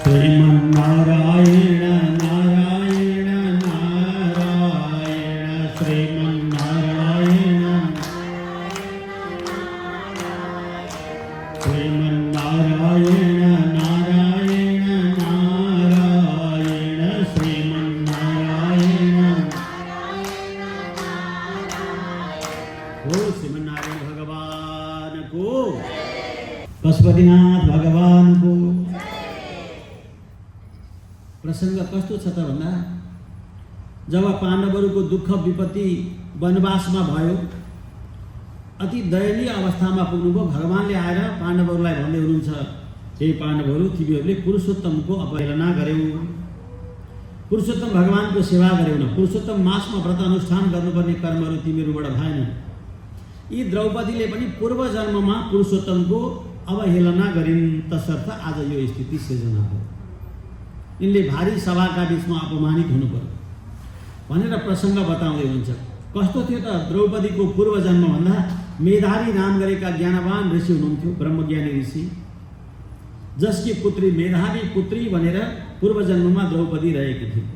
श्रीमन्नारायण नारायण नारायण श्रीमन्नारायण श्रीमन्नारायण नारायण नारायण श्रीमन्नारायण। ओ श्रीमन्नारायण भगवान को, पशुपतिनाथ भगवान को। प्रसंग कस्तो छ त भन्दा जब पाण्डवहरूको दुःख विपत्ति वनवासमा भयो, अति दयनीय अवस्थामा पुग्नुभयो, भगवानले आएर पाण्डवहरूलाई भन्दै हुनुहुन्छ, हे पाण्डवहरू, तिमीहरूले पुरुषोत्तमको अवहेलना गर्यौ, पुरुषोत्तम भगवानको सेवा गर्यौ न, पुरुषोत्तम मासमा व्रत अनुष्ठान गर्नुपर्ने कर्महरू तिमीहरूबाट भएन। यी द्रौपदीले पनि पूर्व जन्ममा पुरुषोत्तमको अवहेलना गरिन्, तसर्थ आज यो स्थिति सिर्जना हो। यिनले भारी सभाका बिचमा अपमानित हुनु पर्यो भनेर प्रसङ्ग बताउँदै हुन्छ। कस्तो थियो त द्रौपदीको पूर्व जन्म भन्दा मेधावी नाम गरेका ज्ञानवान ऋषि हुनुहुन्थ्यो, ब्रह्मज्ञानी ऋषि, जसकी पुत्री मेधावी पुत्री भनेर पूर्व जन्ममा द्रौपदी रहेकी थिए।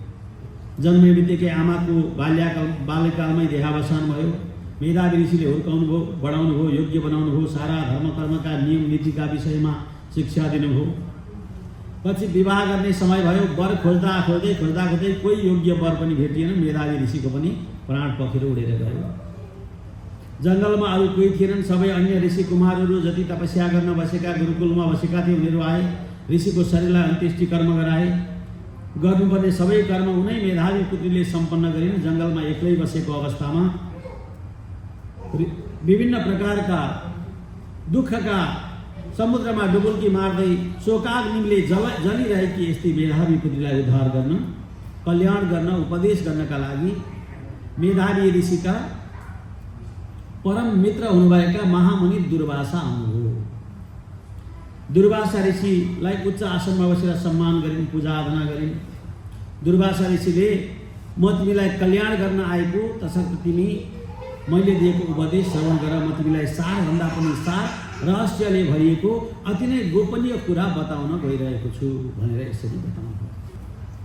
जन्मै बित्तिकै आमाको बाल्यकालमै देहावसान भयो। मेधावी ऋषिले हुर्काउनु भयो, बढाउनु भयो, योग्य बनाउनु भयो, सारा धर्म कर्मका नियम नीतिका विषयमा शिक्षा दिनुभयो। पछि विवाह गर्ने समय भयो, वर खोज्दा खोज्दै कोही योग्य वर पनि भेटिएन। मेधावी ऋषिको पनि प्राण पखेर उडेर गयो। जङ्गलमा अरू कोही थिएनन्, सबै अन्य ऋषि कुमारहरू जति तपस्या गर्न बसेका गुरुकुलमा बसेका थिए उनीहरू आए, ऋषिको शरीरलाई अन्त्येष्टि कर्म गराए। गर्नुपर्ने सबै कर्म उनै मेधावी पुत्रीले सम्पन्न गरिन्। जङ्गलमा एक्लै बसेको अवस्थामा विभिन्न प्रकारका दुःखका समुद्रमा डुबुल्की मार्दै शोकाग्निले जलिरहेकी यस्ती मेधावी पुत्रीलाई उद्धार गर्न, कल्याण गर्न, उपदेश गर्नका लागि मेधावी ऋषिका परम मित्र हुनुभएका महामुनि दुर्वासा आउनुभयो। दुर्वासा ऋषिलाई उच्च आसनमा बसेर सम्मान गरिन्, पूजा आराधना गरिन्। दुर्वासा ऋषिले म तिमीलाई कल्याण गर्न आएको, तसर्थ तिमी मैले दिएको उपदेश श्रवण गर। म तिमीलाई सारभन्दा पनि सार रहस्यले भरिएको अति नै गोपनीय कुरा बताउन गइरहेको छु भनेर यसरी बताउनु।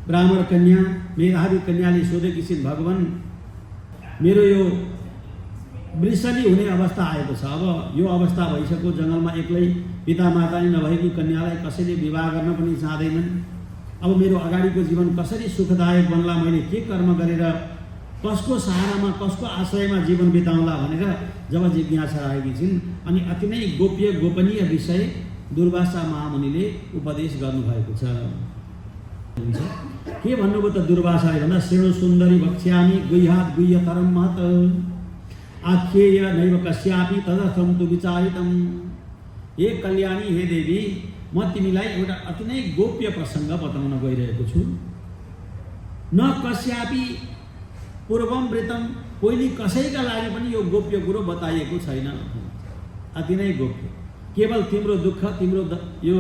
ब्राह्मण कन्या मेधावी कन्याले सोधेकी छिन्, भगवान, मेरो यो वृषणी हुने अवस्था आएको छ। अब यो अवस्था भइसक्यो, जङ्गलमा एक्लै पिता माता नै नभएकी कन्यालाई कसैले विवाह गर्न पनि चाहँदैनन्। अब मेरो अगाडिको जीवन कसरी सुखदायक बन्ला, मैले के कर्म गरेर कसको सहारामा कसको आश्रयमा जीवन बिताउँला भनेर जब जिज्ञासा राखेकी छिन्। अनि अति नै गोपनीय विषय दुर्वासा महामुनिले उपदेश गर्नुभएको छ। के भन्नुभयो त दुर्वासाले भन्दा, श्रेणु सुन्दरी वक्ष्यामि गुह्यात् गुह्यतरं महत् आख्येय नैव कस्यापि तदर्थं तु विचारितम्। हे कल्याणी, हे देवी, म तिमीलाई एउटा अति नै गोप्य प्रसङ्ग बताउन गइरहेको छु। न कस्यापि पूर्वम वृतम, पहिले कसैका लागि पनि यो गोप्य कुरो बताइएको छैन, अति नै गोप्य। केवल तिम्रो दुःख, तिम्रो यो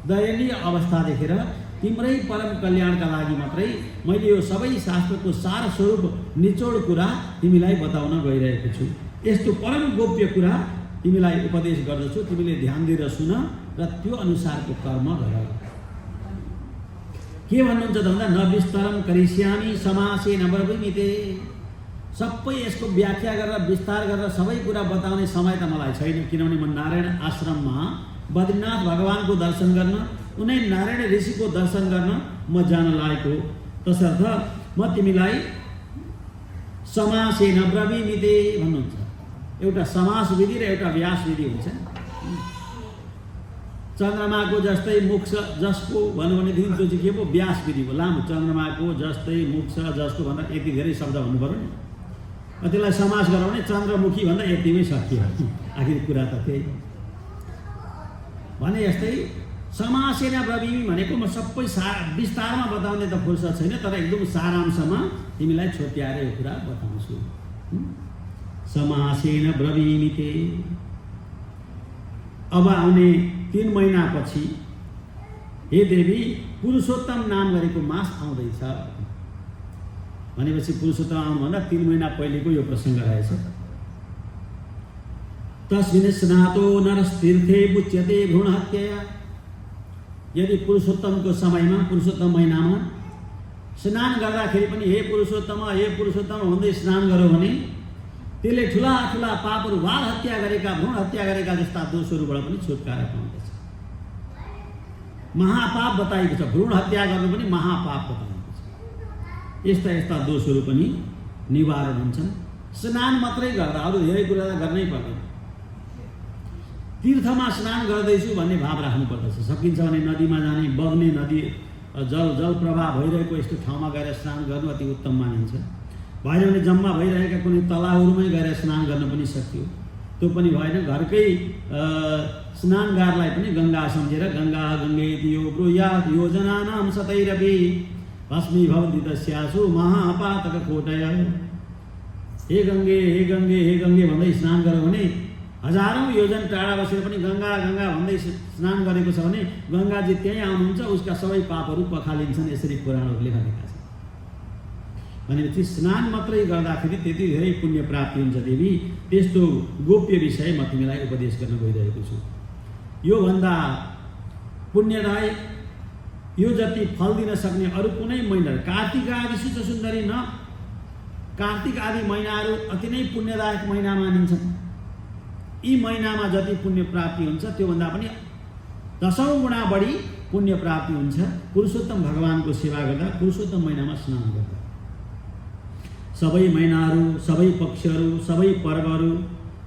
दयनीय अवस्था देखेर तिम्रै परम कल्याणका लागि मात्रै मैले यो सबै शास्त्रको सार स्वरूप निचोड कुरा तिमीलाई बताउन गइरहेको छु। यस्तो परम गोप्य कुरा तिमीलाई उपदेश गर्दछु, तिमीले ध्यान दिएर सुन र त्यो अनुसारको कर्म गर। के भन्नुहुन्छ त भन्दा, न विस्तारम करिष्यामि समासे न ब्रवीमिते। सबै यसको व्याख्या गरेर विस्तार गरेर सबै कुरा बताउने समय त मलाई छैन, किनभने म नारायण आश्रममा बद्रीनाथ भगवानको दर्शन गर्न, उनै नारायण ऋषिको दर्शन गर्न म जान लागेको। तसर्थ म तिमीलाई समासे न ब्रवीमिते भन्नुहुन्छ। एउटा समास विधि र एउटा व्यास विधि हुन्छ। चन्द्रमाको जस्तै मुख छ जसको भन्नु भनेदेखि त्यो चाहिँ के पो व्यास विधि हो, लामो। चन्द्रमाको जस्तै मुख छ जसको भन्दा यति धेरै शब्द भन्नु पर्यो नि। त्यसलाई समास गराउने चन्द्रमुखी भन्दा यतिमै सकियो, आखिर कुरा त त्यही भने। यस्तै समासेन ब्रवीमि भनेको म सबै विस्तारमा बताउने त फुर्सद छैन, तर एकदम सारांशमा तिमीलाई छोट्याएर यो कुरा बताउँछु। समासेन ब्रवीमिते। अब आउने 3 महिनापछि हे देवी, पुरुषोत्तम नाम गरेको मास आउँदैछ भनेपछि पुरुषोत्तम आउनुभन्दा 3 महिना पहिलेको यो प्रसङ्ग रहेछ। तस्मिन् स्नातो नरस्तीर्थे मुच्यते भ्रूणहत्या। यदि पुरुषोत्तमको समयमा पुरुषोत्तम महिनामा स्नान गर्दाखेरि पनि हे पुरुषोत्तम भन्दै स्नान गर्यो भने त्यसले ठुला ठुला पापहरू बाल हत्या गरेका भ्रूण हत्या गरेका जस्ता दोषहरूबाट पनि छुटकारा पाउँदछ। महापाप बताइएको छ, भ्रूण हत्या गर्नु पनि महापाप बताइएको छ। यस्ता यस्ता दोषहरू पनि निवारण हुन्छन् स्नान मात्रै गर्दा, अरू धेरै कुरा गर्नै पर्दैन। तीर्थमा स्नान गर्दैछु भन्ने भाव राख्नु पर्दछ। सकिन्छ भने नदीमा जाने, बग्ने नदी जल प्रवाह भइरहेको यस्तो ठाउँमा गएर स्नान गर्नु अति उत्तम मानिन्छ। भएन भने जम्मा भइरहेका कुनै तलाउहरूमै गएर स्नान गर्न पनि सकियो, त्यो पनि भएन। घरकै स्नानगारलाई पनि गङ्गा सम्झेर गङ्गा गङ्गेति यो ब्रूयात् योजनानां सतैरपि भस्मीभवन्ति तस्यासु महापातक कोटय। हे गङ्गे हे गङ्गे हे गङ्गे भन्दै स्नान गर्यो भने हजारौँ योजन टाढा बसेर पनि गङ्गा गङ्गा भन्दै स्नान गरेको छ भने गङ्गाजी त्यहीँ आउनुहुन्छ, उसका सबै पापहरू पखालिन्छन्। यसरी पुराणहरूले भनेका छन्। भनेपछि स्नान मात्रै गर्दाखेरि त्यति धेरै पुण्य प्राप्ति हुन्छ देवी। त्यस्तो गोप्य विषय म तिमीलाई उपदेश गर्न गइरहेको छु। योभन्दा पुण्यदायक, यो जति फल दिन सक्ने अरू कुनै महिना, कार्तिक आदि शुच सुन्दरी न, कार्तिक आदि महिनाहरू अति नै पुण्यदायक महिना मानिन्छन्। यी महिनामा जति पुण्य प्राप्ति हुन्छ त्योभन्दा पनि 10औं गुणा बढी पुण्य प्राप्ति हुन्छ पुरुषोत्तम भगवानको सेवा गर्दा, पुरुषोत्तम महिनामा स्नान गर्दा। सबै महिनाहरू, सबै पक्षहरू, सबै पर्वहरू,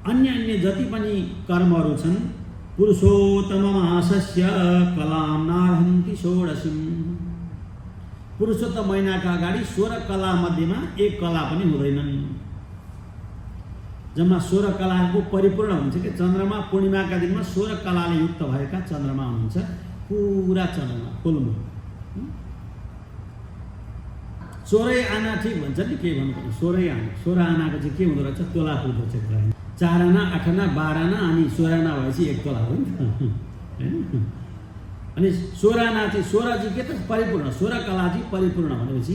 अन्य अन्य जति पनि कर्महरू छन्, पुरुषोत्तम मासस्य कलां नार्हन्ति षोडशीं। पुरुषोत्तम महिनाका अगाडि 16 कला मध्येमा एक कला पनि हुँदैनन्। जम्मा 16 कलाको परिपूर्ण हुन्छ कि चन्द्रमा पूर्णिमाका दिनमा 16 कलाले युक्त भएका चन्द्रमा हुनुहुन्छ। पुरा चन्द्रमा फुल मुन 16 आना ठिक भन्छ नि, के भन्नु पर्ने 16 आना। 16 आनाको चाहिँ के हुँदो रहेछ, तोला पुग्दो रहेछ। 4 आना 8 आना 12 आना अनि 16 आना भएपछि 1 तोला हो नि त हैन। अनि 16 आना चाहिँ 16 चाहिँ के त परिपूर्ण, 16 कला चाहिँ परिपूर्ण भनेपछि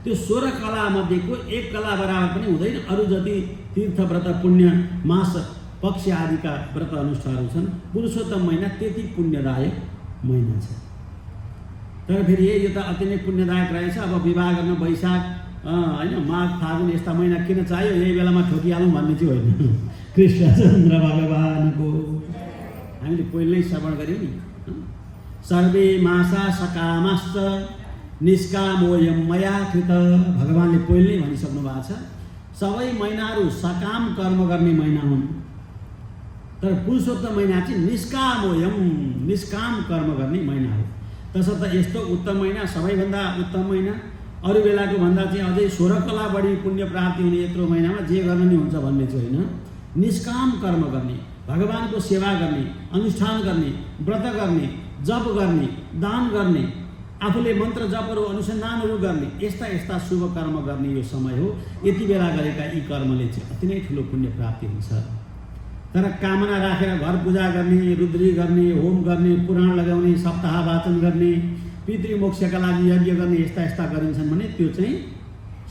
त्यो 16 कला मध्येको 1 कला बराबर पनि हुँदैन। अरू जति तीर्थ व्रत पुण्य मास पक्ष आदिका व्रत अनुष्ठानहरू छन्, पुरुषोत्तम महिना त्यति पुण्यदायक महिना छ। तर फेरि यो त अति नै पुण्यदायक रहेछ। अब विवाह गर्न वैशाख होइन माघ फागुन यस्ता महिना किन चाहियो, यही बेलामा ठोकिहालौँ भन्ने चाहिँ होइन। कृष्णचन्द्र भगवानको हामीले पहिल्यै श्रवण गऱ्यौँ नि, सर्वे मासा सकामाश्च निष्कामोयम मया कृत। भगवानले पहिल्यै भनिसक्नु भएको छ सबै महिनाहरू सकाम कर्म गर्ने महिना हुन्, तर पुरुषोत्तम महिना चाहिँ निष्काम कर्म गर्ने महिना हो। तसर्थ यस्तो उत्तम महिना, सबैभन्दा उत्तम महिना, अरू बेलाको भन्दा चाहिँ अझै 16 कला बढी पुण्य प्राप्ति हुने यत्रो महिनामा जे गर्न नि हुन्छ भन्ने चाहिँ होइन। निष्काम कर्म गर्ने, भगवानको सेवा गर्ने, अनुष्ठान गर्ने, व्रत गर्ने, जप गर्ने, दान गर्ने, आफूले मन्त्र जपहरू अनुसन्धानहरू गर्ने, यस्ता यस्ता शुभ कर्म गर्ने यो समय हो। यति बेला गरेका यी कर्मले चाहिँ अति नै ठुलो पुण्य प्राप्ति हुन्छ। तर कामना राखेर घर पूजा गर्ने, रुद्री गर्ने, होम गर्ने, पुराण लगाउने, सप्ताह वाचन गर्ने, पितृमोक्षका लागि यज्ञ गर्ने, यस्ता यस्ता गरिन्छन् भने त्यो चाहिँ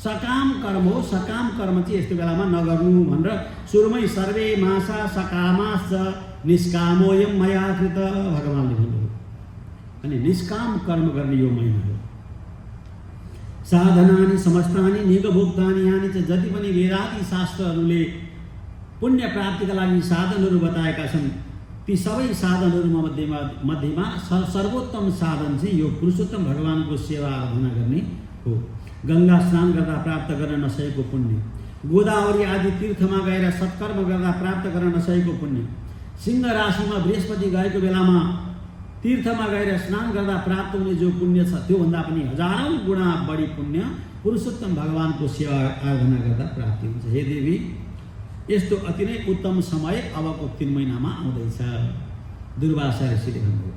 सकाम कर्म हो। सकाम कर्म चाहिँ यस्तो बेलामा नगर्नु भनेर सुरुमै सर्वे मासा सकामाश्च निष्कामोयम मया कृत भगवानले भन्नुभयो। अनि निष्काम कर्म गर्ने यो महिना हो। साधनानि समस्तानि निगभोक्तानि, यानि चाहिँ जति पनि वेदादि शास्त्रहरूले पुण्य प्राप्तिका लागि साधनहरू बताएका छन्, ती सबै साधनहरू मध्येमा सर्वोत्तम साधन चाहिँ यो पुरुषोत्तम भगवानको सेवा आराधना गर्ने हो। गङ्गा स्नान गर्दा प्राप्त गर्न नसकेको पुण्य, गोदावरी आदि तीर्थमा गएर सत्कर्म गर्दा प्राप्त गर्न नसकेको पुण्य, सिंह राशिमा बृहस्पति गएको बेलामा तीर्थमा गएर स्नान गर्दा प्राप्त हुने जो पुण्य छ, त्योभन्दा पनि हजारौँ गुणा बढी पुण्य पुरुषोत्तम भगवानको सेवा आराधना गर्दा प्राप्ति हुन्छ। हे देवी, यस्तो अति नै उत्तम समय अबको 3 महिनामा आउँदैछ। दुर्वासा ऋषिले भन्नुभयो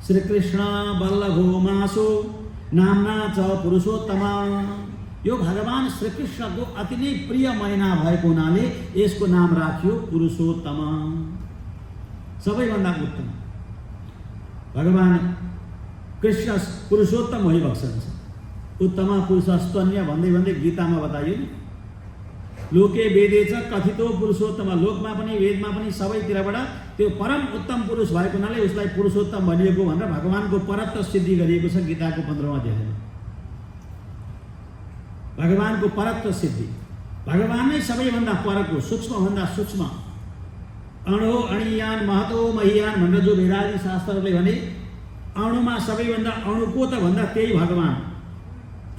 श्रीकृष्ण बल्लभो मासो नामना च पुरुषोत्तम। यो भगवान श्रीकृष्णको अति नै प्रिय महिना भएको हुनाले यसको नाम राखियो पुरुषोत्तम, सबैभन्दा उत्तम। भगवान कृष्ण पुरुषोत्तम भइबक्छन्। उत्तम पुरुषस्तन्य भन्दै भन्दै गीतामा बताइयो नि, लोके वेदे च कथितो पुरुषोत्तम, लोकमा पनि वेदमा पनि सबैतिरबाट त्यो परम उत्तम पुरुष भएको हुनाले उसलाई पुरुषोत्तम भनिएको भनेर भगवानको परत्व सिद्धि गरिएको छ गीताको 15औं अध्यायमा। भगवानको परत्व सिद्धि, भगवान नै सबैभन्दा परको, सूक्ष्मभन्दा सूक्ष्म, अणो अणियान महतो महियान भनेर जो वेदादि शास्त्रहरूले भने अणुमा सबैभन्दा अणुको त भन्दा त्यही भगवान,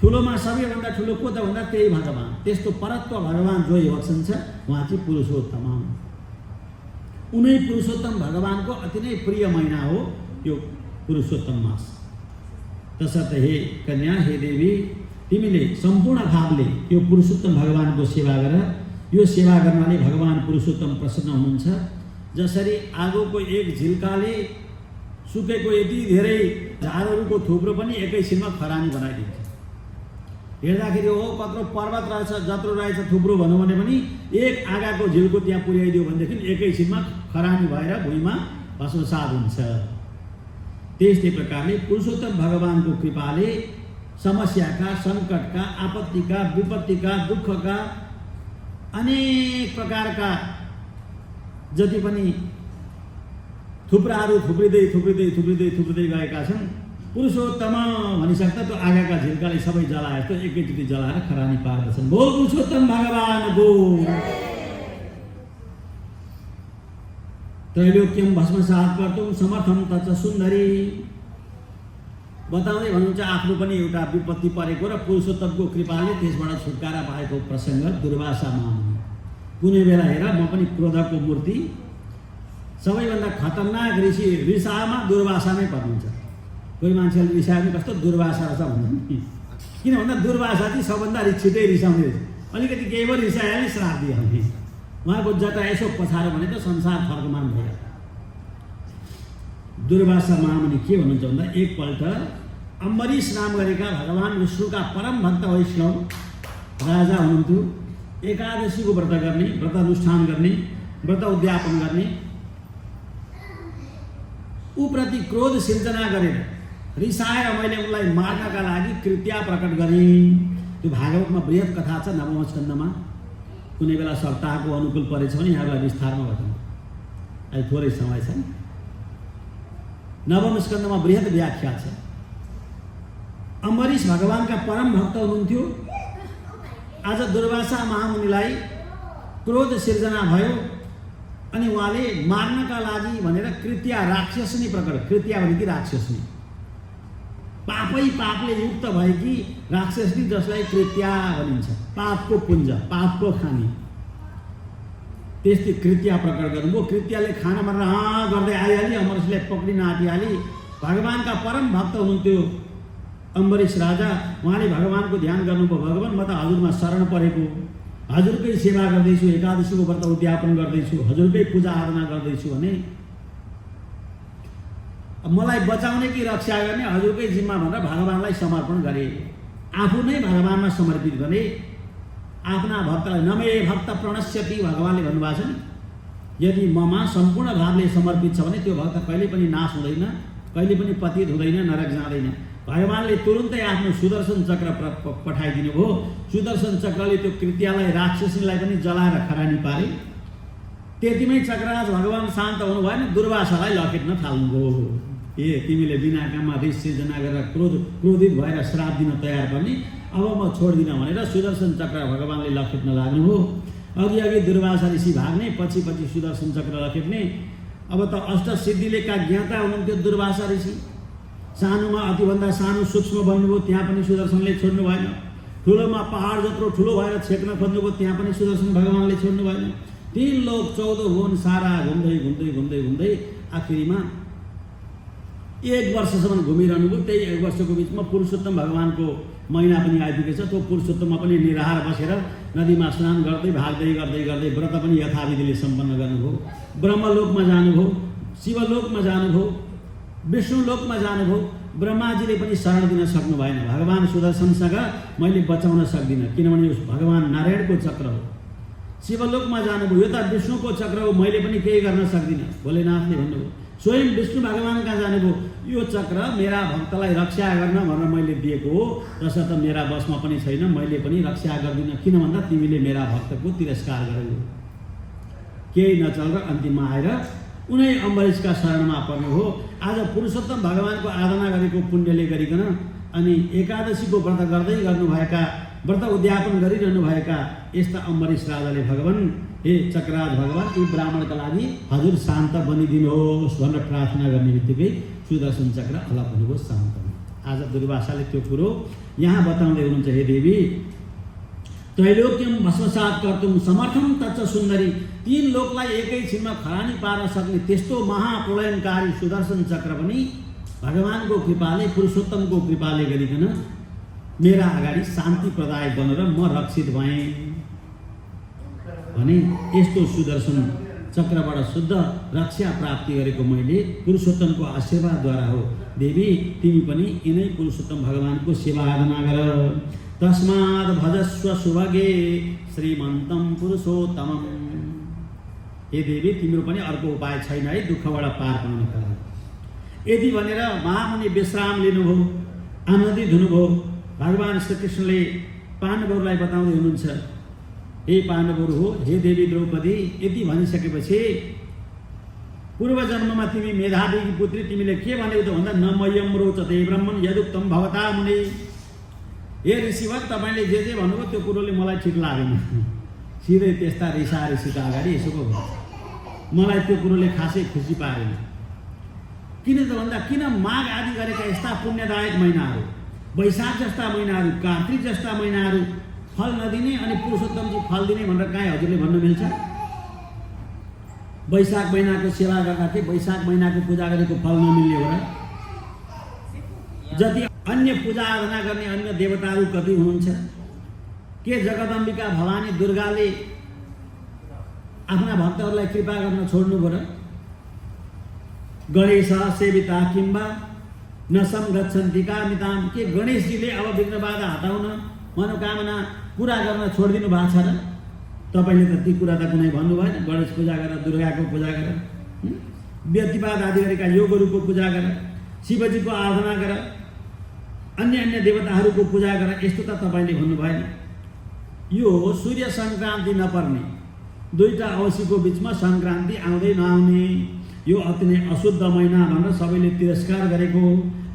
ठुलोमा सबैभन्दा ठुलो को त भन्दा त्यही भगवान। त्यस्तो परत्व भगवान जो बस्छन् छ उहाँ चाहिँ पुरुषोत्तम। उनै पुरुषोत्तम भगवानको अति नै प्रिय महिना हो यो पुरुषोत्तम मास। तसर्थ हे कन्या, हे देवी, तिमीले सम्पूर्ण भावले यो पुरुषोत्तम भगवानको सेवा गर। यो सेवा गर्नाले भगवान पुरुषोत्तम प्रसन्न हुनुहुन्छ। जसरी आगोको एक झिल्काले सुकेको यति धेरै झारहरूको थुप्रो पनि एकैछिनमा खरानी बनाइदिन्छ। हेर्दाखेरि हो कत्रो पर्वत रहेछ, जत्रो रहेछ थुप्रो भनौँ भने पनि एक आगाको झिल्को त्यहाँ पुर्याइदियो भनेदेखि एकैछिनमा खरानी भएर भुइँमा भस्मसात हुन्छ। त्यस्तै प्रकारले पुरुषोत्तम भगवानको कृपाले समस्याका, सङ्कटका, आपत्तिका, विपत्तिका, दुःखका, अनेक प्रकारका जति पनि थुप्राहरू थुप्रिँदै थुप्रिँदै थुप्रिँदै थुप्रिँदै गएका छन्, पुरुषोत्तम भनिसक्दा त्यो आगाका झिल्काले सबै जलाए जस्तो एकैचोटि जलाएर खरानी पार्दछन्। बोल पुरुषोत्तम भगवानको। त्रैलोक्यम भस्मसात कर्तुं समर्थम तच्च सुन्दरी। बताउँदै भन्नुहुन्छ आफ्नो पनि एउटा विपत्ति परेको र पुरुषोत्तमको कृपाले त्यसबाट छुटकारा पाएको प्रसङ्ग दुर्वासा महामुनि। कुनै बेला हेर म पनि क्रोधको मूर्ति, सबैभन्दा खतरनाक ऋषि ऋषामा दुर्वासा नै पर्नुहुन्छ। कोही मान्छेले रिसायो भने कस्तो दुर्वासा रहेछ भन्नु, किन भन्दा दुर्वासा चाहिँ सबभन्दा छिटै रिसाउने रहेछ। अलिकति केही पो रिसायो भने श्राप दिइहाल्ने। उहाँको जता यसो पछारो भने त संसार फर्कमान भयो। दुर्वासा महामुनि के भन्नुहुन्छ भन्दा एकपल्ट अम्बरीश नाम गरेका भगवान विष्णुका परम भक्त वैष्णव राजा हुनुहुन्थ्यो। एकादशीको व्रत गर्ने, व्रत अनुष्ठान गर्ने, व्रत उद्यापन गर्ने, उप्रति क्रोध सिर्जना गरेर रिसाएर मैले उनलाई मार्नका लागि कृत्या प्रकट गरेँ। त्यो भागवतमा बृहत कथा छ नवम स्कन्धमा। कुनै बेला सप्ताहको अनुकूल परेछ भने यहाँलाई विस्तारमा बताउँ, अहिले थोरै समय छ। नवम स्कन्धमा बृहत व्याख्या छ। अम्बरीश भगवानका परम भक्त हुनुहुन्थ्यो। आज दुर्वासा महामुनिलाई क्रोध सिर्जना भयो अनि उहाँले मार्नका लागि भनेर कृत्या राक्षसनी प्रकट, कृत्या भनेकी राक्षसनी, पापै पापले युक्त भएकी राक्षसनी जसलाई कृत्या भनिन्छ, पापको पुञ्ज, पापको खानी, त्यस्तै कृत्या प्रकट गर्नुभयो। कृत्याले खाना मारेर गर्दै आइहाली, अम्बरीशलाई पक्रिन आँटिहाली। भगवानका परम भक्त हुनुहुन्थ्यो अम्बरीश राजा। उहाँले भगवानको ध्यान गर्नुभयो, भगवान म त हजुरमा शरण परेको, हजुरकै सेवा गर्दैछु, एकादशीको व्रत उद्यापन गर्दैछु, हजुरकै पूजा आराधना गर्दैछु भने मलाई बचाउने कि रक्षा गर्ने हजुरकै जिम्मा भनेर भगवानलाई समर्पण गरे। आफू नै भगवानमा समर्पित गरे। आफ्ना भक्तलाई नमे भक्त प्रणश्यति भगवानले भन्नुभएको छ नि, यदि ममा सम्पूर्ण भावले समर्पित छ भने त्यो भक्त कहिले पनि नाश हुँदैन, कहिले पनि पतित हुँदैन, नरक जाँदैन। भगवानले तुरुन्तै आफ्नो सुदर्शन चक्र पठाइदिनु भयो। सुदर्शन चक्रले त्यो कृत्यालाई, राक्षसीलाई पनि जलाएर खरानी पारे। त्यतिमै चक्रराज भगवान शान्त हुनु भएन, दुर्वासालाई लखेट्न थाल्नुभयो। तिमीले बिना काममा रिस सिर्जना गरेर क्रोधित भएर श्राप दिन तयार गर्ने, अब म छोड्दिनँ भनेर सुदर्शन चक्र भगवानले लखेट्न लाग्नुभयो। अघि दुर्वासा ऋषि भाग्ने, पछि सुदर्शन चक्र लखेट्ने। अब त अष्टसिद्धिले का ज्ञाता हुनुहुन्थ्यो दुर्वासा ऋषि। सानोमा अतिभन्दा सानो सूक्ष्म बन्नुभयो, त्यहाँ पनि सुदर्शनले छोड्नु भएन। ठुलोमा पहाड जत्रो ठुलो भएर छेक्न खोज्नुभयो, त्यहाँ पनि सुदर्शन भगवानले छोड्नु भएन। 3 लोक 14 भुवन सारा घुम्दै घुम्दै घुम्दै घुम्दै आखिरीमा 1 वर्षसम्म घुमिरहनुभयो। त्यही 1 वर्षको बिचमा पुरुषोत्तम भगवानको महिना पनि आइपुगेछ। त्यो पुरुषोत्तममा पनि निराहार बसेर नदीमा स्नान गर्दै भाग्दै गर्दै गर्दै व्रत पनि यथाविधिले सम्पन्न गर्नुभयो। ब्रह्मलोकमा जानुभयो, शिवलोकमा जानुभयो, विष्णुलोकमा जानुभयो। ब्रह्माजीले पनि शरण दिन सक्नु भएन। भगवान सुदर्शनसँग मैले बचाउन सक्दिनँ, किनभने यो भगवान नारायणको चक्र हो। शिवलोकमा जानुभयो, यो त विष्णुको चक्र हो, मैले पनि केही गर्न सक्दिनँ। भोलेनाथले भन्नुभयो। स्वयं विष्णु भगवान कहाँ जानुभयो? यो चक्र मेरा भक्तलाई रक्षा गर्न भनेर मैले दिएको हो, तसर्थ मेरा बसमा पनि छैन, मैले पनि रक्षा गर्दिनँ। किन भन्दा तिमीले मेरा भक्तको तिरस्कार गर्यौ। केही नचलेर अन्तिममा आएर उनै अम्बरीशका शरणमा पर्नु हो। आज पुरुषोत्तम भगवानको आराधना गरेको पुण्यले गरिकन अनि एकादशीको व्रत गर्दै गर्नुभएका, व्रत उद्यापन गरिरहनुभएका यस्ता अम्बरीश राजाले भगवान, हे चक्रराज भगवान, यी ब्राह्मणका लागि हजुर शान्त बनिदिनुहोस् भनेर प्रार्थना गर्ने बित्तिकै सुदर्शन चक्र अलग हुनुभयो, शान्त भयो। आज दुर्वासाले त्यो कुरो यहाँ बताउँदै हुनुहुन्छ, हे देवी, त्रैलोक्यम भस्मसात कर्तुम समर्थम तच्च सुन्दरी, तीन लोकलाई एकैछिनमा खरानी पार्न सक्ने त्यस्तो महाप्रलयनकारी सुदर्शन चक्र पनि भगवानको कृपाले, पुरुषोत्तमको कृपाले गरिकन मेरा अगाडि शान्ति प्रदायक बनेर म रक्षित भएँ भने यस्तो सुदर्शन चक्रबाट शुद्ध रक्षा प्राप्ति गरेको मैले पुरुषोत्तमको आशीर्वादद्वारा हो। देवी, तिमी पनि यिनै पुरुषोत्तम भगवानको सेवा आराधना गर। तस्माद भजस्व सुभगे श्रीमन्तम पुरुषोत्तमम। हे देवी, तिम्रो पनि अर्को उपाय छैन है दुःखबाट पार पाउनका लागि। यदि भनेर महामुनि विश्राम लिनुभयो, आनन्दित हुनुभयो। भगवान श्रीकृष्णले पाण्डवहरूलाई बताउँदै हुनुहुन्छ, हे पाण्डवहरू हो, हे देवी द्रौपदी, यति भनिसकेपछि पूर्व जन्ममा तिमी मेधादेवी पुत्री, तिमीले के भनेको त भन्दा न मह्यम रोचते ब्रह्मन् यदुक्तम भवता मुनि। हे ऋषिवर, तपाईँले जे जे भन्नुभयो त्यो कुरोले मलाई ठिक लागेन। सिधै त्यस्ता ऋषिका अगाडि यसो पो भयो, मलाई त्यो कुरोले खासै खुसी पारेन। किन त भन्दा किन माघ आदि गरेका यस्ता पुण्यदायक महिनाहरू, वैशाख जस्ता महिनाहरू, कार्तिक जस्ता महिनाहरू फल नदिने अनि पुरुषोत्तमजी फल दिने भनेर कहीँ हजुरले भन्न मिल्छ? वैशाख महिनाको सेवा गर्दा थिए, वैशाख महिनाको पूजा गरेको फल नमिल्ने हो र? जति अन्य पूजा आराधना गर्ने अन्य देवताहरू कति हुनुहुन्छ? के जगदम्बिका भवानी दुर्गाले आफ्ना भक्तहरूलाई कृपा गर्न छोड्नु भयो र? गणेश सेविता किम्बा न संगच्छन्ति कामिताम। के गणेशजीले अब विघ्न बाधा हटाउन, मनोकामना पुरा गर्न छोडिदिनु भएको छ र? तपाईँले त ती कुरा त कुनै भन्नु भएन। गणेश पूजा गर, दुर्गाको पूजा गर, व्यतिपात आदि गरेका योगहरूको पूजा गर, शिवजीको आराधना गर, अन्य अन्य देवताहरूको पूजा गर, यस्तो त तपाईँले भन्नु भएन। यो सूर्य सङ्क्रान्ति नपर्ने दुईटा औँसीको बिचमा सङ्क्रान्ति आउँदै नआउने, यो अति नै अशुद्ध महिना भनेर सबैले तिरस्कार गरेको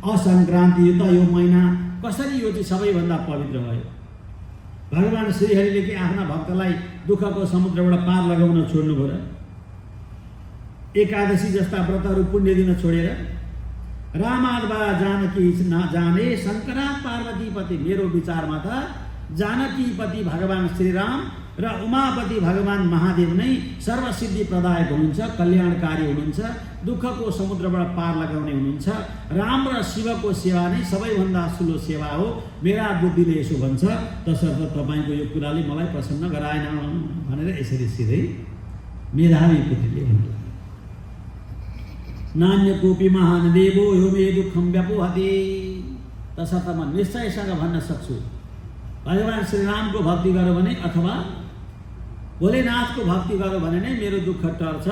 असङ्क्रान्ति त यो महिना कसरी यो चाहिँ सबैभन्दा पवित्र भयो? भगवान श्रीहरिले कि आफ्ना भक्तलाई दुःखको समुद्रबाट पार लगाउन छोड्नु भयो र? एकादशी जस्ता व्रतहरू पुण्य दिन छोडेर रामाद्वा जानकी नजाने शङ्करा पार्वतीपति। मेरो विचारमा त जानकीपति भगवान श्रीराम र उमापति भगवान महादेव नै सर्वसिद्धि प्रदायक हुनुहुन्छ, कल्याणकारी हुनुहुन्छ, दुःखको समुद्रबाट पार लगाउने हुनुहुन्छ। राम र शिवको सेवा नै सबैभन्दा ठुलो सेवा हो, मेरा बुद्धिले यसो भन्छ। तसर्थ तपाईँको यो कुराले मलाई प्रसन्न गराएन भनेर यसरी सिधै मेधावी पुत्रीले भन्नु। नान्य कोपी महान देवो यो मे दुःखम व्यापोहते। तसर्थ म निश्चयसँग भन्न सक्छु, भगवान श्रीरामको भक्ति गरौँ भने अथवा भोलेनाथको भक्ति गरौँ भने नै मेरो दुःख टर्छ।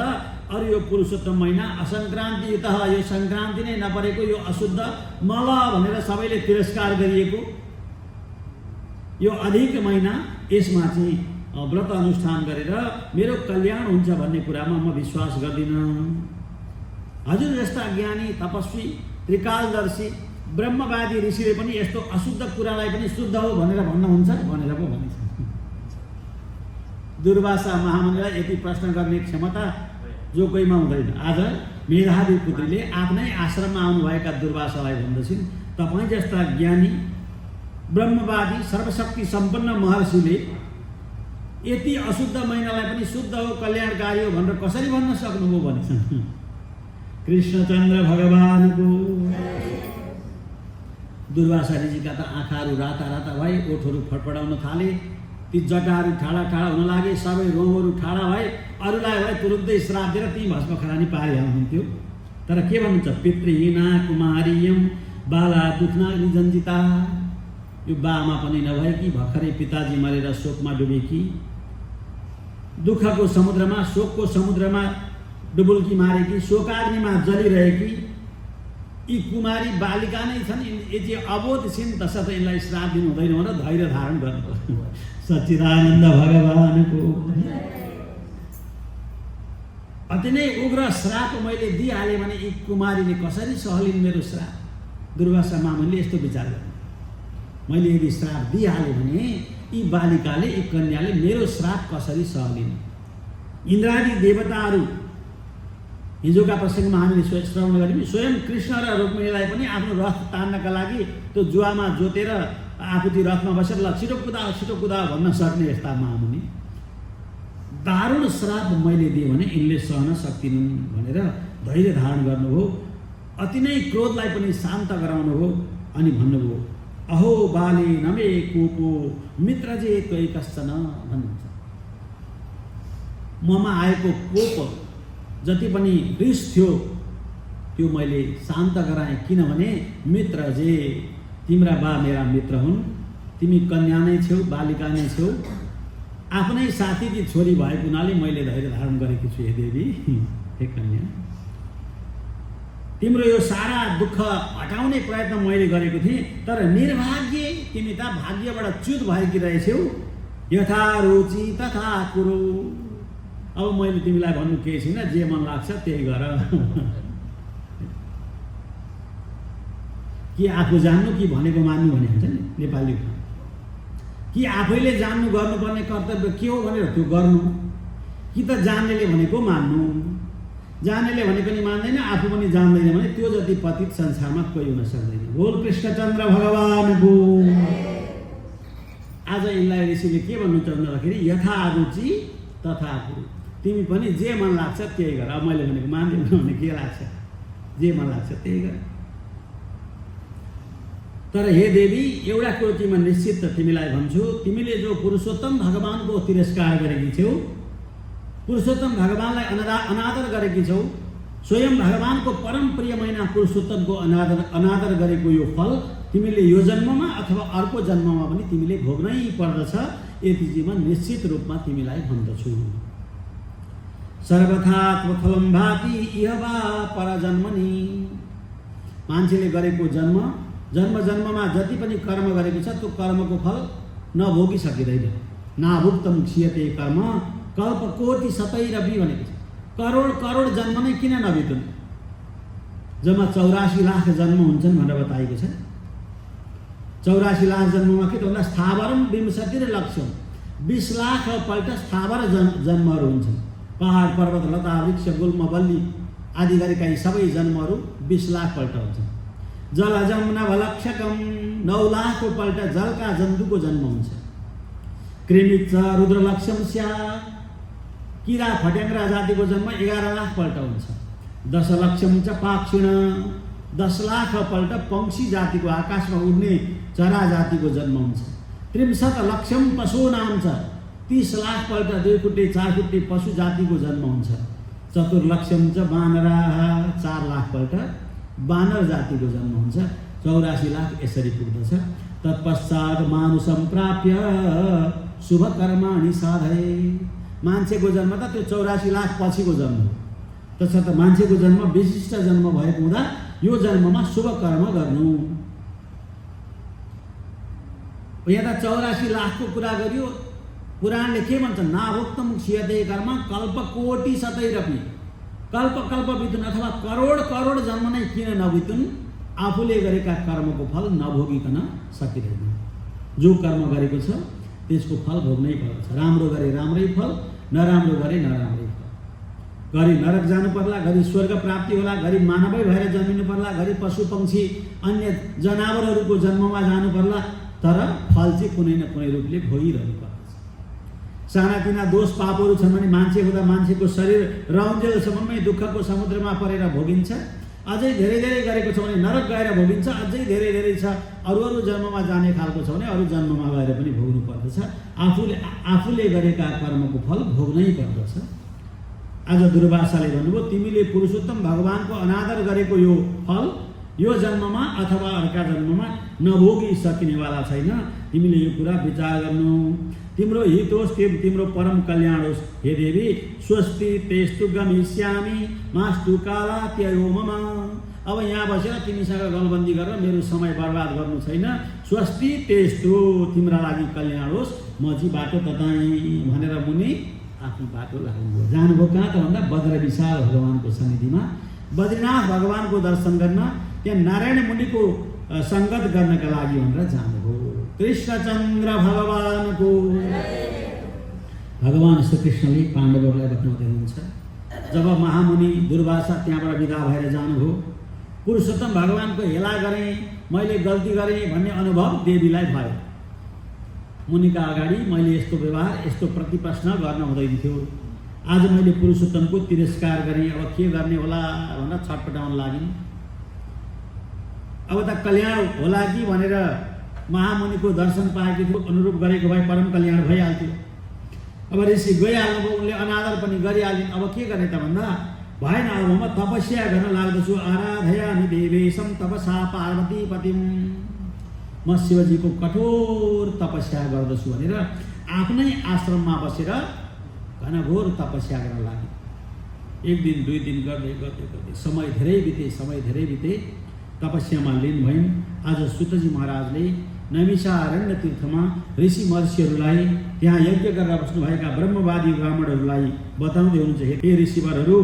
अरू यो पुरुषोत्तम महिना असङ्क्रान्तियुत, यो सङ्क्रान्ति नै नपरेको, यो अशुद्ध मल भनेर सबैले तिरस्कार गरिएको यो अधिक महिना, यसमा चाहिँ व्रत अनुष्ठान गरेर मेरो कल्याण हुन्छ भन्ने कुरामा म विश्वास गर्दिनँ। हजुर जस्ता ज्ञानी तपस्वी त्रिकालदर्शी ब्रह्मवादी ऋषिले पनि यस्तो अशुद्ध कुरालाई पनि शुद्ध हो भनेर भन्नुहुन्छ भनेर पो भनिन्छ। दुर्वासा महामुनिलाई यति प्रश्न गर्ने क्षमता जो कोहीमा हुँदैन। आज मेधावी पुत्रीले आफ्नै आश्रममा आउनुभएका दुर्वासालाई भन्दछिन्, तपाईँ जस्ता ज्ञानी ब्रह्मवादी सर्वशक्ति सम्पन्न महर्षिले यति अशुद्ध महिनालाई पनि शुद्ध हो, कल्याणकारी हो भनेर कसरी भन्न सक्नुभयो भनिन्छ। कृष्णचन्द्र भगवानको दुर्वासा ऋषिका त आँखाहरू राता राता भए, ओठहरू फटफडाउन थाले, ती जटाहरू ठाडा ठाडा हुन लागे, सबै रोमहरू ठाडा भए, अरूलाई भए तुरुन्तै श्राप दिएर ती भस्म खरानी पारिहाल्नुहुन्थ्यो। तर के भन्नुहुन्छ? पितृहीना कुमारीयम बाला दुख्ना निजन्जिता। यो बामा पनि नभएकी, भर्खरै पिताजी मरेर शोकमा डुबेकी, दुःखको समुद्रमा, शोकको समुद्रमा डुबुल्की मारेकी, शोकाग्निमा जलिरहेकी यी कुमारी बालिका नै छन्। यदि अबोध छिन् तसर्थ यिनलाई श्राप दिनु हुँदैन भनेर धैर्य धारण गर्नु। सच्चिदानन्द भगवानको अति नै उग्र श्राप मैले दिइहालेँ भने यी कुमारीले कसरी सहलिन् मेरो श्राप? दुर्वासा मामुनिले यस्तो विचार गर्नु, मैले यदि श्राप दिइहालेँ भने यी बालिकाले, यी कन्याले मेरो श्राप कसरी सहलिन्? इन्द्रादि देवताहरू हिजोका प्रसङ्गमा हामीले श्रवण गऱ्यौँ। स्वयं कृष्ण र रुक्मिणीलाई पनि आफ्नो रथ तान्नका लागि त्यो जुवामा जोतेर आफूति रथमा बसेर ल छिटो कुदा भन्न सक्ने यस्ता महामुनि। दारुण श्राप मैले दिएँ भने यिनले सहन सक्दिनन् भनेर धैर्य धारण गर्नुभयो। अति नै क्रोधलाई पनि शान्त गराउनुभयो अनि भन्नुभयो, अहो बाले नमे कोपो मित्रजे त्वयि कश्चन भन्नुहुन्छ। ममा आएको कोप जति पनि रिस थियो त्यो मैले शान्त गराएँ, किनभने मित्रजे तिम्रा बा मेरा मित्र हुन्, तिमी कन्या नै छेउ, बालिका नै छेउ, आफ्नै साथीकी छोरी भएको हुनाले मैले धैर्य धारण गरेकी छु। हे देवी, हे कन्या, तिम्रो यो सारा दुःख हटाउने प्रयत्न मैले गरेको थिएँ, तर निर्भाग्य तिमी त भाग्यबाट च्युत भएकी रहेछौ। यथा रुचि तथा कुरो, अब मैले तिमीलाई भन्नु केही छैन, जे मन लाग्छ त्यही गर। कि आफू जान्नु कि भनेको मान्नु भने हुन्छ नि नेपालीमा। कि आफैले जान्नु गर्नुपर्ने कर्तव्य के हो भनेर त्यो गर्नु, कि त जान्नेले भनेको मान्नु। जान्नेले भनेको नि मान्दैन, आफू पनि जान्दैन भने त्यो जति पतित संसारमा कोही हुन सक्दैन। बोल कृष्णचन्द्र भगवानको। आज यिनलाई ऋषिले के भन्नु चाहँदाखेरि यथा रुचि तथा कुरु, तिमी पनि जे मन लाग्छ त्यही गर। अब मैले भनेको मान्दैन भने के लाग्छ, जे मन लाग्छ त्यही गर। तर हे देवी, एउटा कुरो तिमी निश्चित तिमीलाई भन्छु, तिमीले जो पुरुषोत्तम भगवानको तिरस्कार गरेकी छौ, पुरुषोत्तम भगवानलाई अनादर गरेकी छौ, स्वयं भगवानको परम प्रिय महिना पुरुषोत्तमको अनादर गरेको यो फल तिमीले यो जन्ममा अथवा अर्को जन्ममा पनि तिमीले भोग्नै पर्दछ। यति चाहिँ म निश्चित रूपमा तिमीलाई भन्दछु। सर्वथा त्वफलं भाति इह वा परजन्मनि, मान्छेले गरेको जन्ममा जति पनि कर्म गरेको छ त्यो कर्मको फल नभोगी सकिँदैन। नाभुक्तम क्षीयते कर्म कल्पकोटि शतैरपि भनेको छ। करोड जन्म नै किन नबितुन्? जम्मा 84 लाख जन्म हुन्छन् भनेर बताएको छ। 84 लाख जन्ममा के त भन्दा स्थावरम 20 लक्षम, 20 लाख पल्ट स्थावर जन्महरू हुन्छन्। पहाड पर्वत लता वृक्ष गुल्म बल्ली आदि गरेका यी सबै जन्महरू 20 लाख पल्ट हुन्छन्। जलजम नभलक्षकम 9 लाख पल्ट जलका जन्तुको जन्म हुन्छ। कृमिच रुद्रलक्षम स्या, किरा फट्याङ्ग्रा जातिको जन्म 11 लाख पल्ट हुन्छ। 10 लक्षम च पाक्षिण, 10 लाख पल्ट पंक्षी जातिको आकाशमा उड्ने चरा जातिको जन्म हुन्छ। 63 लक्षम पशूनाम च, 30 लाख पल्ट 2 खुट्टे 4 खुट्टे पशु जातिको जन्म हुन्छ। 4 लक्षम च बानरा, 4 लाख पल्ट बानर जातिको जन्म हुन्छ। 84 लाख यसरी पुग्दछ। तत्पश्चात मानुषम प्राप्य शुभ कर्माणि साधये, मान्छेको जन्म त त्यो 84 लाख पछिको जन्म हो। तसर्थ मान्छेको जन्म विशिष्ट जन्म भएको हुँदा यो जन्ममा शुभ कर्म गर्नु। यहाँ त 84 लाखको कुरा गरियो। पुराणले के भन्छ? नाभुक्तम क्षीयते कर्म कल्पकोटि शतैरपि, कल्प बितुन् अथवा करोड जन्म नै किन नबितुन्, आफूले गरेका कर्मको फल नभोगिकन सकिँदैन। जो कर्म गरेको छ त्यसको फल भोग्नै पर्छ। राम्रो गरे राम्रै फल, नराम्रो गरे नराम्रै फल। घरि नरक जानु पर्ला, घरि स्वर्ग प्राप्ति होला, घरि मानवै भएर जन्मिनु पर्ला, घरि पशु पक्षी अन्य जनावरहरूको जन्ममा जानु पर्ला, तर फल चाहिँ कुनै न कुनै रूपले भोगिरहनु पर्छ। सानातिना दोष पापहरू छन् भने मान्छे हुँदा मान्छेको शरीर रहन्जेलसम्ममै दुःखको समुद्रमा परेर भोगिन्छ। अझै धेरै गरेको छ भने नरक गएर भोगिन्छ। अझै धेरै छ अरू जन्ममा जाने खालको छ भने अरू जन्ममा गएर पनि भोग्नु पर्दछ। आफूले गरेका कर्मको फल भोग्नै पर्दछ। आज दुर्वासाले भन्नुभयो, तिमीले पुरुषोत्तम भगवानको अनादर गरेको यो फल यो जन्ममा अथवा अर्का जन्ममा नभोगी सकिनेवाला छैन। तिमीले यो कुरा विचार गर्नु। तिम्रो हित होस्, तिम्रो परम कल्याण होस् हे देवी। स्वस्ति तेस्तु गमिष्यामि मास्तु कालात्ययो मम। अब यहाँ बसेर तिमीसँग गलबन्दी गरेर मेरो समय बर्बाद गर्नु छैन। स्वस्ति तेस्तु, तिम्रा लागि कल्याण होस्, म चाहिँ बाटो तताएँ भनेर मुनि आफ्नो बाटो लाग्नुभयो। जानुभयो कहाँ त भन्दा वज्र विशाल भगवानको सन्निधिमा बद्रीनाथ भगवानको दर्शन गर्न, त्यहाँ नारायण मुनिको सङ्गत गर्नका लागि भनेर जानुभयो। कृष्णचन्द्र भगवानको। भगवान श्रीकृष्णले पाण्डवहरूलाई बताउँदै हुनुहुन्छ, जब महामुनि दुर्वासा त्यहाँबाट विदा भएर जानुभयो, पुरुषोत्तम भगवानको हेला गरेँ, मैले गल्ती गरेँ भन्ने अनुभव देवीलाई भयो। मुनिका अगाडि मैले यस्तो व्यवहार, यस्तो प्रतिप्रश्न गर्न हुँदैन थियो। आज मैले पुरुषोत्तमको तिरस्कार गरेँ, अब के गर्ने होला भनेर छटपटाउन लागिन्। अब त कल्याण होला कि भनेर महामुनिको दर्शन पाएकी थियो, अनुरूप गरेको भए परम कल्याण भइहाल्थ्यो। अब ऋषि गइहाल्नुभयो, उनले अनादर पनि गरिहालिन्। अब के गर्ने त भन्दा भएन, अब म तपस्या गर्न लाग्दछु। आराधयामि देवेशं तपसा पार्वतीपतिम्, म शिवजीको कठोर तपस्या गर्दछु भनेर आफ्नै आश्रममा बसेर घनघोर तपस्या गर्न लागे। एक दिन दुई दिन गर्दै गर्दै गर्दै समय धेरै बिते तपस्यामा लीन भइन्। आज सुतजी महाराजले नैमिषारण्य तीर्थमा ऋषि महर्षिहरूलाई, त्यहाँ यज्ञ गरेर बस्नुभएका ब्रह्मवादी ब्राह्मणहरूलाई बताउँदै हुनुहुन्छ, हे ऋषिवरहरू,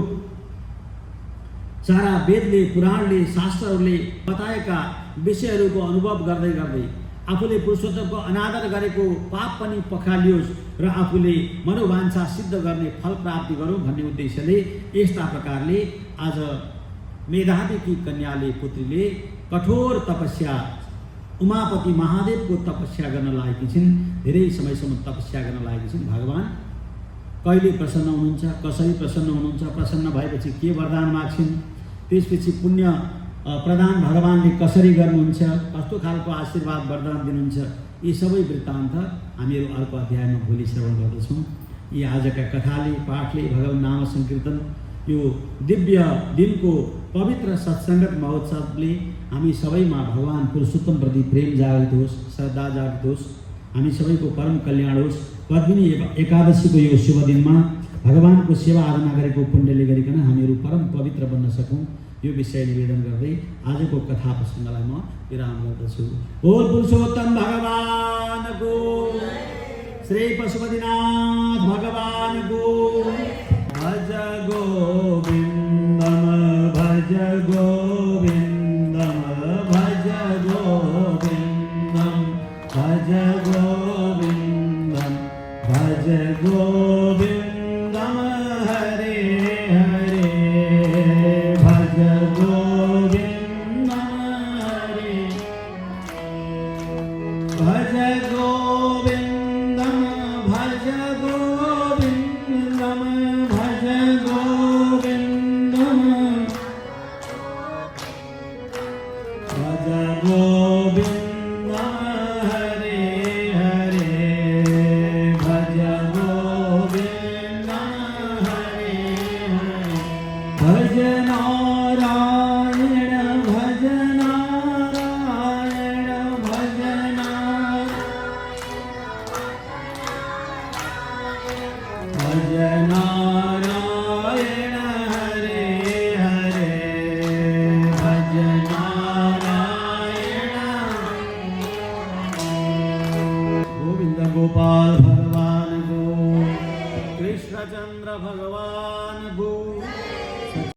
सारा वेदले, पुराणले, शास्त्रहरूले बताएका विषयहरूको अनुभव गर्दै गर्दै आफूले पुरुषोत्तमको अनादर गरेको पाप पनि पखालियोस् र आफूले मनोवाञ्छा सिद्ध गर्ने फल प्राप्ति गरौँ भन्ने उद्देश्यले यस्ता प्रकारले आज मेधादेवी कन्याले, पुत्रीले कठोर तपस्या, उमापति महादेवको तपस्या गर्न लागेकी छिन्। धेरै समयसम्म तपस्या गर्न लागेकी छिन्। भगवान कहिले प्रसन्न हुनुहुन्छ, कसरी प्रसन्न हुनुहुन्छ, प्रसन्न भएपछि के वरदान माग्छिन्, त्यसपछि पुण्य प्रदान भगवानले कसरी गर्नुहुन्छ, कस्तो खालको आशीर्वाद वरदान दिनुहुन्छ, यी सबै वृत्तान्त हामीहरू अर्को अध्यायमा भोलि श्रवण गर्दछौँ। यी आजका कथाले, पाठले, भगवान नाम सङ्कीर्तन, यो दिव्य दिनको पवित्र सत्सङ्गत महोत्सवले हामी सबैमा भगवान पुरुषोत्तमप्रति प्रेम जागृत होस्, श्रद्धा जागृत होस्, हामी सबैको परम कल्याण होस्। पद्मिनी एकादशीको यो शुभ दिनमा भगवानको सेवा आराधना गरेको पुण्यले गरिकन हामीहरू परम पवित्र बन्न सकौँ, यो विषय निवेदन गर्दै आजको कथा प्रसङ्गलाई म विराम गर्दछु। बोल पुरुषोत्तम भगवानको, श्री पशुपतिनाथ भगवानको, भज गो